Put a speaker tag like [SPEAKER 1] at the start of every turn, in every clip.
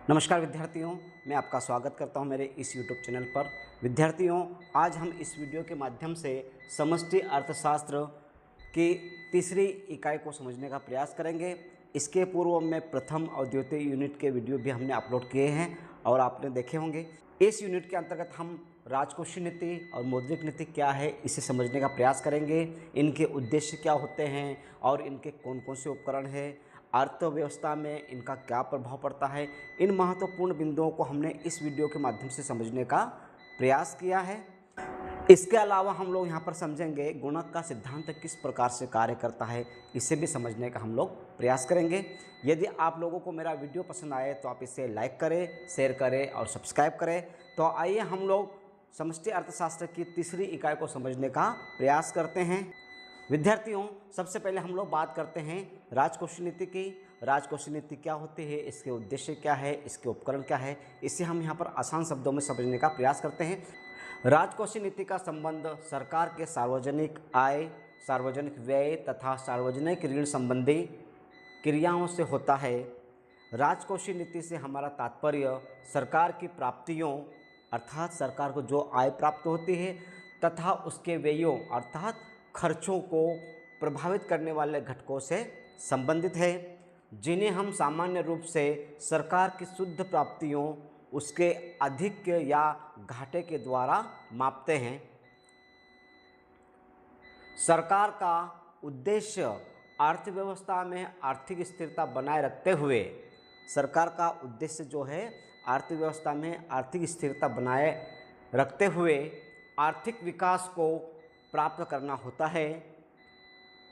[SPEAKER 1] नमस्कार विद्यार्थियों, मैं आपका स्वागत करता हूं मेरे इस YouTube चैनल पर। विद्यार्थियों, आज हम इस वीडियो के माध्यम से समष्टि अर्थशास्त्र की तीसरी इकाई को समझने का प्रयास करेंगे। इसके पूर्व में प्रथम और द्वितीय यूनिट के वीडियो भी हमने अपलोड किए हैं और आपने देखे होंगे। इस यूनिट के अंतर्गत हम राजकोषीय नीति और मौद्रिक नीति क्या है इसे समझने का प्रयास करेंगे। इनके उद्देश्य क्या होते हैं और इनके कौन कौन से उपकरण हैं, अर्थव्यवस्था में इनका क्या प्रभाव पड़ता है। इन महत्वपूर्ण बिंदुओं को हमने इस वीडियो के माध्यम से समझने का प्रयास किया है। इसके अलावा हम लोग यहाँ पर समझेंगे गुणक का सिद्धांत किस प्रकार से कार्य करता है, इसे भी समझने का हम लोग प्रयास करेंगे। यदि आप लोगों को मेरा वीडियो पसंद आए तो आप इसे लाइक करें, शेयर करें और सब्सक्राइब करें। तो आइए हम लोग समष्टि अर्थशास्त्र की तीसरी इकाई को समझने का प्रयास करते हैं। विद्यार्थियों, सबसे पहले हम लोग बात करते हैं राजकोषीय नीति की। राजकोषीय नीति क्या होती है, इसके उद्देश्य क्या है, इसके उपकरण क्या है, इसे हम यहाँ पर आसान शब्दों में समझने का प्रयास करते हैं। राजकोषीय नीति का संबंध सरकार के सार्वजनिक आय, सार्वजनिक व्यय तथा सार्वजनिक ऋण संबंधी क्रियाओं से होता है। राजकोषीय नीति से हमारा तात्पर्य सरकार की प्राप्तियों अर्थात सरकार को जो आय प्राप्त होती है तथा उसके व्ययों अर्थात खर्चों को प्रभावित करने वाले घटकों से संबंधित है, जिन्हें हम सामान्य रूप से सरकार की शुद्ध प्राप्तियों उसके अधिक या घाटे के द्वारा मापते हैं। सरकार का उद्देश्य अर्थव्यवस्था में आर्थिक स्थिरता बनाए रखते हुए सरकार का उद्देश्य जो है अर्थव्यवस्था में आर्थिक स्थिरता बनाए रखते हुए आर्थिक विकास को प्राप्त करना होता है।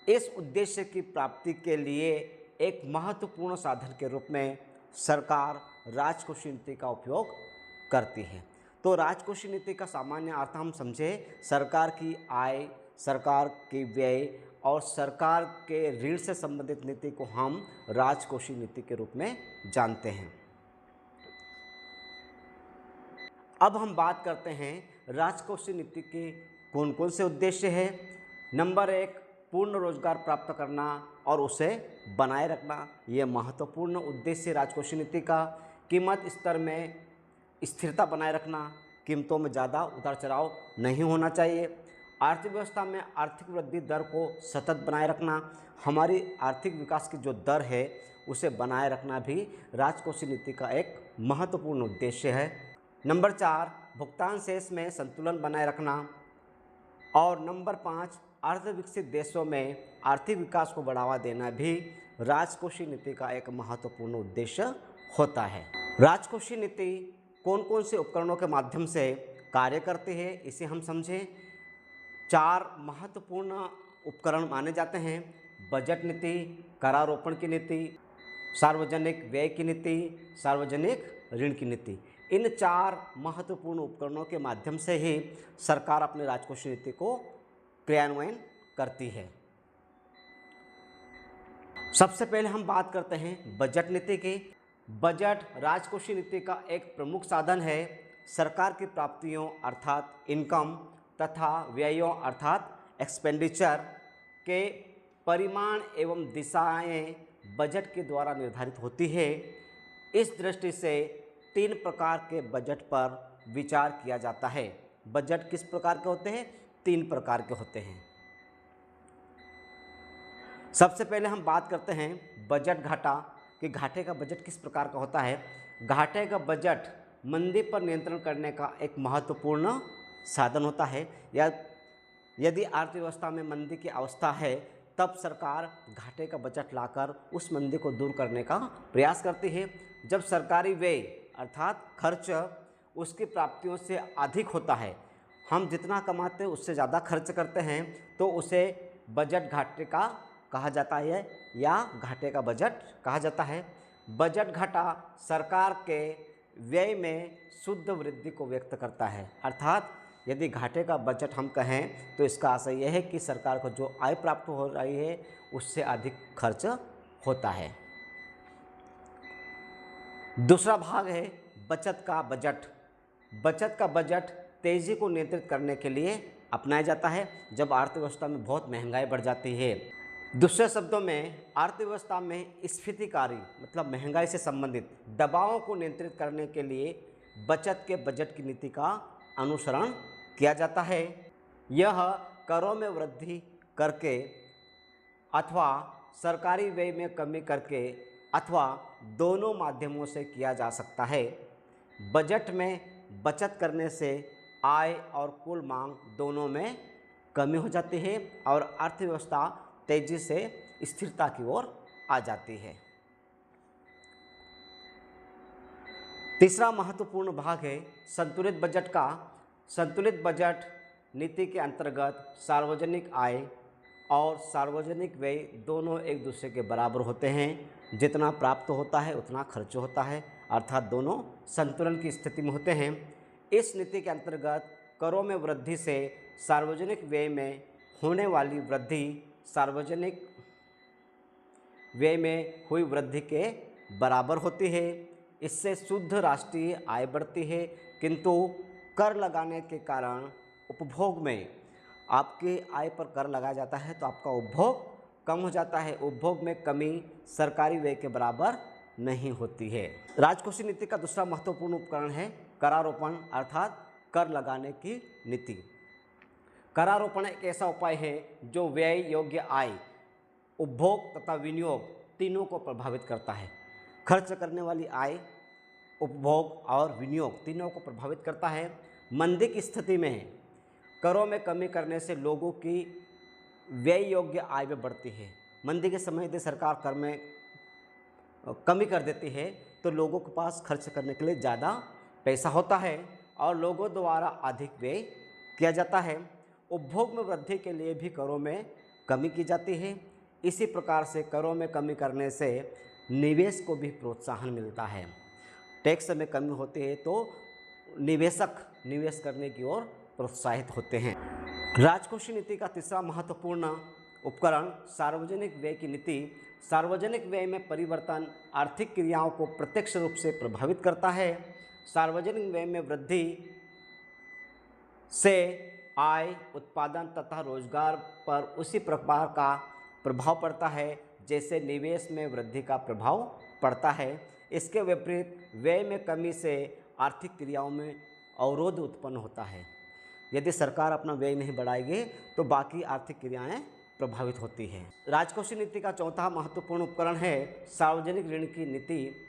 [SPEAKER 1] इस उद्देश्य की प्राप्ति के लिए एक महत्वपूर्ण साधन के रूप में सरकार राजकोषीय नीति का उपयोग करती है। तो राजकोषीय नीति का सामान्य अर्थ हम समझे सरकार की आय, सरकार के व्यय और सरकार के ऋण से संबंधित नीति को हम राजकोषीय नीति के रूप में जानते हैं। अब हम बात करते हैं राजकोषीय नीति के कौन कौन से उद्देश्य हैं। नंबर 1, पूर्ण रोजगार प्राप्त करना और उसे बनाए रखना, यह महत्वपूर्ण उद्देश्य राजकोषीय नीति का। कीमत स्तर में स्थिरता बनाए रखना, कीमतों में ज़्यादा उतार चढ़ाव नहीं होना चाहिए। अर्थव्यवस्था में आर्थिक वृद्धि दर को सतत बनाए रखना, हमारी आर्थिक विकास की जो दर है उसे बनाए रखना भी राजकोषीय नीति का एक महत्वपूर्ण उद्देश्य है। नंबर 4, भुगतान शेष में संतुलन बनाए रखना। और नंबर 5, अर्धविकसित देशों में आर्थिक विकास को बढ़ावा देना भी राजकोषीय नीति का एक महत्वपूर्ण उद्देश्य होता है। राजकोषीय नीति कौन कौन से उपकरणों के माध्यम से कार्य करती है, इसे हम समझें। 4 महत्वपूर्ण उपकरण माने जाते हैं: बजट नीति, करारोपण की नीति, सार्वजनिक व्यय की नीति, सार्वजनिक ऋण की नीति। इन 4 महत्वपूर्ण उपकरणों के माध्यम से ही सरकार अपने राजकोषीय नीति को क्रियान्वयन करती है। सबसे पहले हम बात करते हैं बजट नीति की। बजट राजकोषीय नीति का एक प्रमुख साधन है। सरकार की प्राप्तियों अर्थात इनकम तथा व्ययों अर्थात एक्सपेंडिचर के परिमाण एवं दिशाएं बजट के द्वारा निर्धारित होती है। इस दृष्टि से 3 प्रकार के बजट पर विचार किया जाता है। बजट किस प्रकार के होते हैं? 3 प्रकार के होते हैं। सबसे पहले हम बात करते हैं बजट घाटा कि घाटे का बजट किस प्रकार का होता है। घाटे का बजट मंदी पर नियंत्रण करने का एक महत्वपूर्ण साधन होता है। या यदि अर्थव्यवस्था में मंदी की अवस्था है तब सरकार घाटे का बजट लाकर उस मंदी को दूर करने का प्रयास करती है। जब सरकारी व्यय अर्थात खर्च उसकी प्राप्तियों से अधिक होता है, हम जितना कमाते हैं उससे ज़्यादा खर्च करते हैं, तो उसे बजट घाटे का कहा जाता है या घाटे का बजट कहा जाता है। बजट घाटा सरकार के व्यय में शुद्ध वृद्धि को व्यक्त करता है। अर्थात यदि घाटे का बजट हम कहें तो इसका आशय यह है कि सरकार को जो आय प्राप्त हो रही है उससे अधिक खर्च होता है। दूसरा भाग है बचत का बजट। बचत का बजट तेजी को नियंत्रित करने के लिए अपनाया जाता है। जब अर्थव्यवस्था में बहुत महंगाई बढ़ जाती है दूसरे शब्दों में अर्थव्यवस्था में स्फीतिकारी मतलब महंगाई से संबंधित दबावों को नियंत्रित करने के लिए बचत के बजट की नीति का अनुसरण किया जाता है। यह करों में वृद्धि करके अथवा सरकारी व्यय में कमी करके अथवा दोनों माध्यमों से किया जा सकता है। बजट में बचत करने से आय और कुल मांग दोनों में कमी हो जाती है और अर्थव्यवस्था तेजी से स्थिरता की ओर आ जाती है। तीसरा महत्वपूर्ण भाग है संतुलित बजट का। संतुलित बजट नीति के अंतर्गत सार्वजनिक आय और सार्वजनिक व्यय दोनों एक दूसरे के बराबर होते हैं। जितना प्राप्त होता है उतना खर्च होता है, अर्थात दोनों संतुलन की स्थिति में होते हैं। इस नीति के अंतर्गत करों में वृद्धि से सार्वजनिक व्यय में होने वाली वृद्धि सार्वजनिक व्यय में हुई वृद्धि के बराबर होती है। इससे शुद्ध राष्ट्रीय आय बढ़ती है, किंतु कर लगाने के कारण उपभोग में आपके आय पर कर लगाया जाता है तो आपका उपभोग कम हो जाता है। उपभोग में कमी सरकारी व्यय के बराबर नहीं होती है। राजकोषीय नीति का दूसरा महत्वपूर्ण उपकरण है करारोपण अर्थात कर लगाने की नीति। करारोपण एक ऐसा उपाय है जो व्यय योग्य आय, उपभोग तथा विनियोग तीनों को प्रभावित करता है। खर्च करने वाली आय, उपभोग और विनियोग तीनों को प्रभावित करता है। मंदी की स्थिति में करों में कमी करने से लोगों की व्यय योग्य आय में बढ़ती है। मंदी के समय यदि सरकार कर में कमी कर देती है तो लोगों के पास खर्च करने के लिए ज़्यादा पैसा होता है और लोगों द्वारा अधिक व्यय किया जाता है। उपभोग में वृद्धि के लिए भी करों में कमी की जाती है। इसी प्रकार से करों में कमी करने से निवेश को भी प्रोत्साहन मिलता है। टैक्स में कमी होती है तो निवेशक निवेश करने की ओर प्रोत्साहित होते हैं। राजकोषीय नीति का तीसरा महत्वपूर्ण उपकरण सार्वजनिक व्यय की नीति। सार्वजनिक व्यय में परिवर्तन आर्थिक क्रियाओं को प्रत्यक्ष रूप से प्रभावित करता है। सार्वजनिक व्यय में वृद्धि से आय, उत्पादन तथा रोजगार पर उसी प्रकार का प्रभाव पड़ता है जैसे निवेश में वृद्धि का प्रभाव पड़ता है। इसके विपरीत व्यय में कमी से आर्थिक क्रियाओं में अवरोध उत्पन्न होता है। यदि सरकार अपना व्यय नहीं बढ़ाएगी तो बाकी आर्थिक क्रियाएं प्रभावित होती हैं। राजकोषीय नीति का चौथा महत्वपूर्ण उपकरण है सार्वजनिक ऋण की नीति।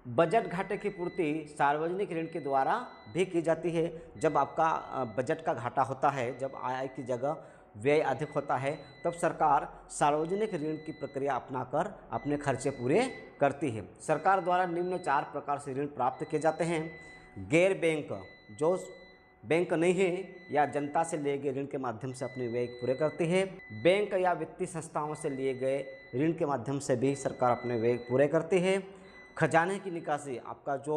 [SPEAKER 1] बजट घाटे की पूर्ति सार्वजनिक ऋण के द्वारा भी की जाती है। जब आपका बजट का घाटा होता है, जब आय की जगह व्यय अधिक होता है, तब सरकार सार्वजनिक ऋण की प्रक्रिया अपनाकर अपने खर्चे पूरे करती है। सरकार द्वारा निम्न 4 प्रकार से ऋण प्राप्त किए जाते हैं। गैर बैंक, जो बैंक नहीं है या जनता से लिए गए ऋण के माध्यम से अपने व्यय पूरे करती है। बैंक या वित्तीय संस्थाओं से लिए गए ऋण के माध्यम से भी सरकार अपने व्यय पूरे करती है। खजाने की निकासी, आपका जो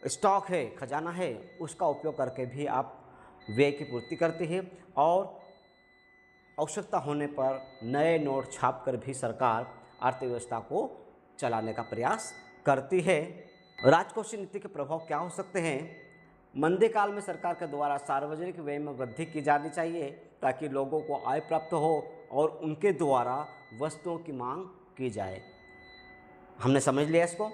[SPEAKER 1] स्टॉक है, खजाना है, उसका उपयोग करके भी आप व्यय की पूर्ति करती है। और आवश्यकता होने पर नए नोट छापकर भी सरकार अर्थव्यवस्था को चलाने का प्रयास करती है। राजकोषीय नीति के प्रभाव क्या हो सकते हैं? मंदी काल में सरकार के द्वारा सार्वजनिक व्यय में वृद्धि की जानी चाहिए ताकि लोगों को आय प्राप्त हो और उनके द्वारा वस्तुओं की मांग की जाए। हमने समझ लिया इसको।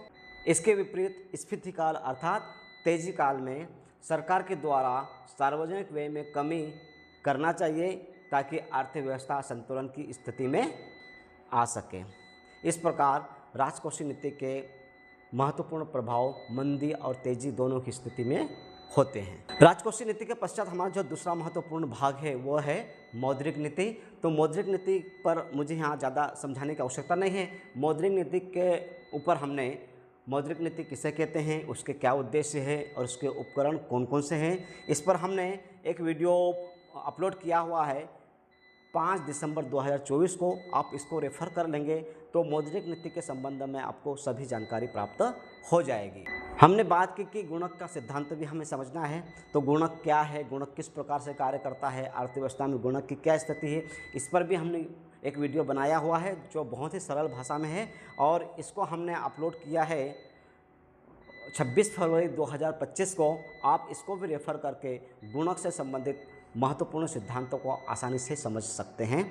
[SPEAKER 1] इसके विपरीत स्फीति काल अर्थात तेजी काल में सरकार के द्वारा सार्वजनिक व्यय में कमी करना चाहिए ताकि अर्थव्यवस्था संतुलन की स्थिति में आ सके। इस प्रकार राजकोषीय नीति के महत्वपूर्ण प्रभाव मंदी और तेजी दोनों की स्थिति में होते हैं। राजकोषीय नीति के पश्चात हमारा जो दूसरा महत्वपूर्ण भाग है वो है मौद्रिक नीति। तो मौद्रिक नीति पर मुझे यहाँ ज़्यादा समझाने की आवश्यकता नहीं है। मौद्रिक नीति के ऊपर हमने मौद्रिक नीति किसे कहते हैं, उसके क्या उद्देश्य है और उसके उपकरण कौन कौन से हैं, इस पर हमने एक वीडियो अपलोड किया हुआ है 5 दिसंबर 2024 को। आप इसको रेफ़र कर लेंगे तो मौद्रिक नीति के संबंध में आपको सभी जानकारी प्राप्त हो जाएगी। हमने बात की कि गुणक का सिद्धांत भी हमें समझना है। तो गुणक क्या है, गुणक किस प्रकार से कार्य करता है, अर्थव्यवस्था में गुणक की क्या स्थिति है, इस पर भी हमने एक वीडियो बनाया हुआ है जो बहुत ही सरल भाषा में है और इसको हमने अपलोड किया है 26 फरवरी 2025 को। आप इसको भी रेफ़र करके गुणक से संबंधित महत्वपूर्ण सिद्धांतों को आसानी से समझ सकते हैं।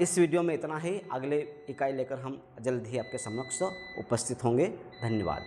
[SPEAKER 1] इस वीडियो में इतना ही। अगले इकाई लेकर हम जल्द ही आपके समक्ष उपस्थित होंगे। धन्यवाद।